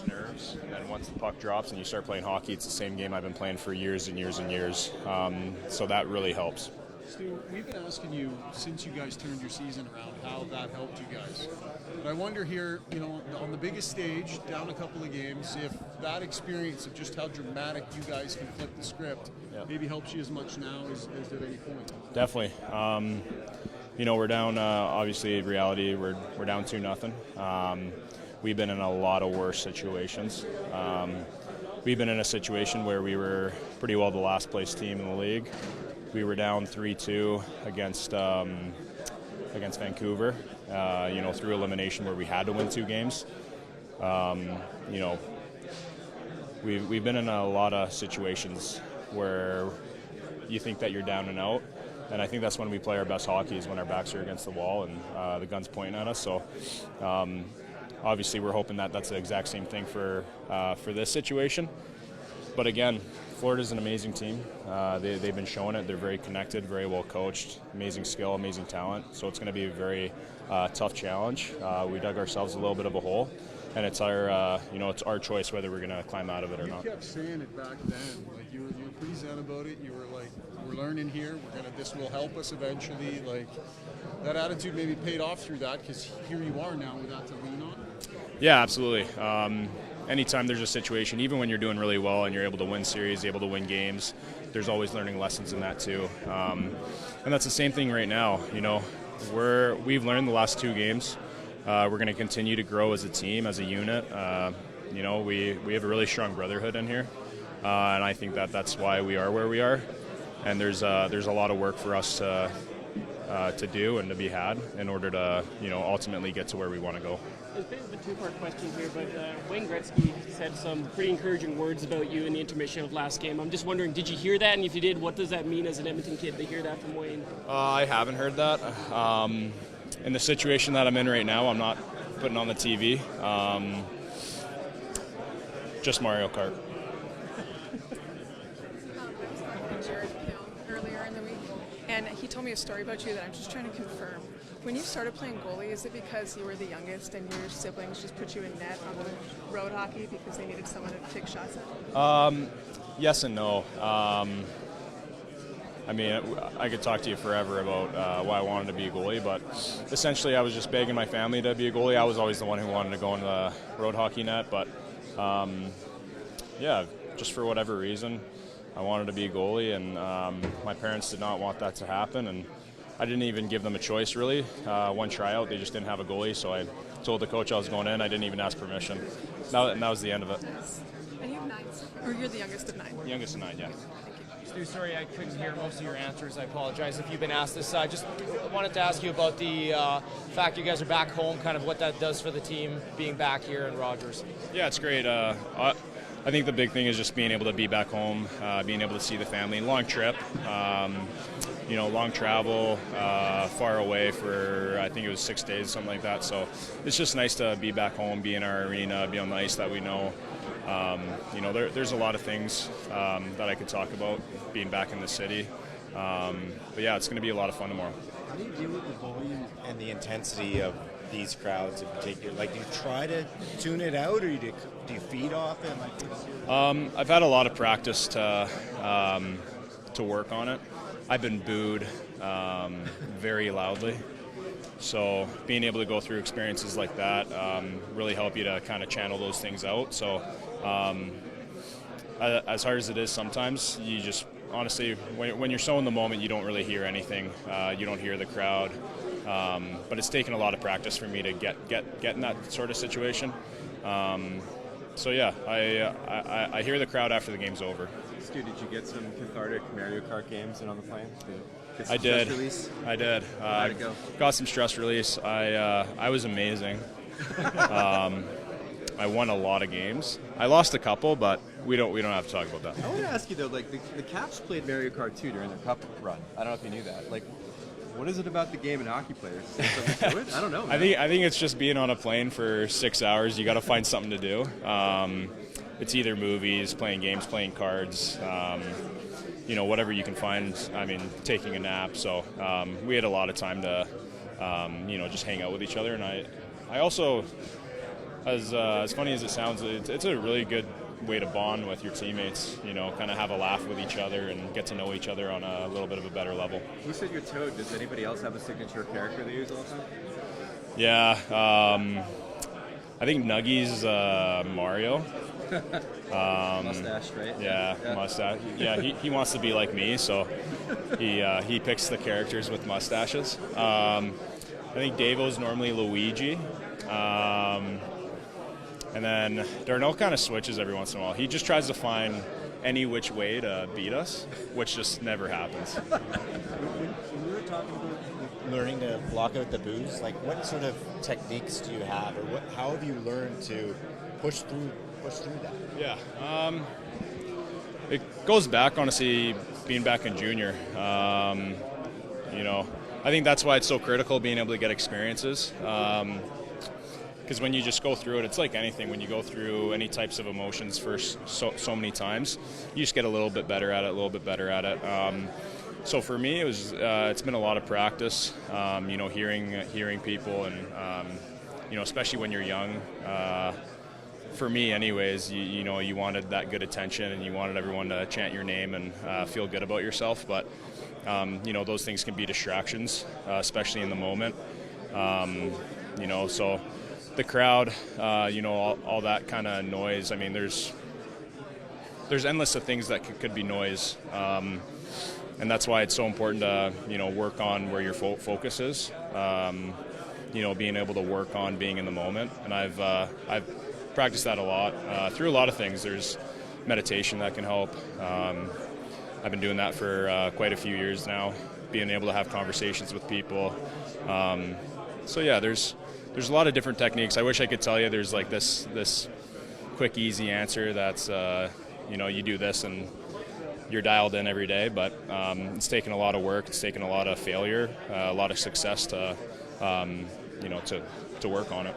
nerves, and then once the puck drops and you start playing hockey, it's the same game I've been playing for years and years and years. So that really helps. Stu, we've been asking you since you guys turned your season around how that helped you guys. But I wonder here, on the biggest stage, down a couple of games, if that experience of just how dramatic you guys can flip the script maybe helps you as much now as at any point. Definitely. We're down, obviously, reality, we're down 2-0. We've been in a lot of worse situations. We've been in a situation where we were pretty well the last place team in the league. We were down 3-2 against Vancouver, through elimination where we had to win 2 games. We've been in a lot of situations where you think that you're down and out, and I think that's when we play our best hockey, is when our backs are against the wall and the gun's pointing at us. So obviously we're hoping that that's the exact same thing for this situation. But again, Florida's an amazing team. They've been showing it. They're very connected, very well coached, amazing skill, amazing talent. So it's going to be a very tough challenge. We dug ourselves a little bit of a hole, and it's our it's our choice whether we're going to climb out of it or not. You kept saying it back then. Like you were pretty zen about it. You were like, we're learning here. This will help us eventually. Like that attitude maybe paid off through that, because here you are now with that to lean on. Yeah, absolutely. Anytime there's a situation, even when you're doing really well and you're able to win series, able to win games, there's always learning lessons in that too. And that's the same thing right now. We've learned the last 2 games. We're going to continue to grow as a team, as a unit. We have a really strong brotherhood in here, and I think that's why we are where we are. And there's a lot of work for us to do and to be had in order to ultimately get to where we want to go. It's a bit of a 2-part question here, but Wayne Gretzky said some pretty encouraging words about you in the intermission of last game. I'm just wondering, did you hear that? And if you did, what does that mean as an Edmonton kid to hear that from Wayne? I haven't heard that. In the situation that I'm in right now, I'm not putting on the TV. Just Mario Kart. Earlier in the week, and he told me a story about you that I'm just trying to confirm. When you started playing goalie, is it because you were the youngest and your siblings just put you in net on the road hockey because they needed someone to take shots at? Yes and no. I could talk to you forever about why I wanted to be a goalie, but essentially I was just begging my family to be a goalie. I was always the one who wanted to go in the road hockey net, but just for whatever reason, I wanted to be a goalie, and my parents did not want that to happen, and I didn't even give them a choice, really. One tryout, they just didn't have a goalie, so I told the coach I was going in. I didn't even ask permission. And that was the end of it. And you have 9, or you're the youngest of 9? Youngest of 9, yeah. Stu, sorry I couldn't hear most of your answers. I apologize if you've been asked this. I just wanted to ask you about the fact you guys are back home, kind of what that does for the team being back here in Rogers. Yeah, it's great. I think the big thing is just being able to be back home, being able to see the family. Long trip, long travel, far away for, I think it was 6 days, something like that. So it's just nice to be back home, be in our arena, be on the ice that we know. There's a lot of things that I could talk about being back in the city. But yeah, it's going to be a lot of fun tomorrow. How do you deal with the volume and the intensity of these crowds in particular? Like, do you try to tune it out, or do you feed off it? I've had a lot of practice to work on it. I've been booed very loudly. So being able to go through experiences like that really help you to kind of channel those things out. So as hard as it is sometimes, you just honestly, when you're so in the moment, you don't really hear anything. You don't hear the crowd. But it's taken a lot of practice for me to get in that sort of situation. So yeah, I hear the crowd after the game's over. Stu, did you get some cathartic Mario Kart games in on the plane? I did. Stress release? I did. How'd it go? Got some stress release. I was amazing. I won a lot of games. I lost a couple, but we don't have to talk about that. I want to ask you though, like the Caps played Mario Kart 2 during their cup run. I don't know if you knew that. Like, what is it about the game and hockey players? Is there something to it? I don't know. Man. I think it's just being on a plane for 6 hours. You got to find something to do. It's either movies, playing games, playing cards. Whatever you can find. I mean, taking a nap. So we had a lot of time to, just hang out with each other. And I also, As funny as it sounds, it's a really good way to bond with your teammates. You know, kind of have a laugh with each other and get to know each other on a little bit of a better level. You said you're Toad. Does anybody else have a signature character they use all the time? Yeah, I think Nuggy's Mario. Mustache, right? Yeah, mustache. Yeah, he wants to be like me, so he picks the characters with mustaches. I think Davo's normally Luigi. And then Darnell kind of switches every once in a while. He just tries to find any which way to beat us, which just never happens. When we were talking about learning to block out the booze, like what sort of techniques do you have, or how have you learned to push through that? Yeah, it goes back, honestly, being back in junior. You know, I think that's why it's so critical being able to get experiences. Because when you just go through it, it's like anything. When you go through any types of emotions for so many times, you just get a little bit better at it, So for me, it's been a lot of practice. You know, hearing people, and you know, especially when you're young. For me, anyways, you know, you wanted that good attention, and you wanted everyone to chant your name and feel good about yourself. But you know, those things can be distractions, especially in the moment. You know, so. The crowd, you know, all that kind of noise. I mean, there's endless of things that could be noise, and that's why it's so important to, you know, work on where your focus is. You know, being able to work on being in the moment, and I've practiced that a lot through a lot of things. There's meditation that can help. I've been doing that for quite a few years now. Being able to have conversations with people. So yeah, there's a lot of different techniques. I wish I could tell you there's like this quick, easy answer that's, you know, you do this and you're dialed in every day, but it's taken a lot of work. It's taken a lot of failure, a lot of success to, you know, to work on it.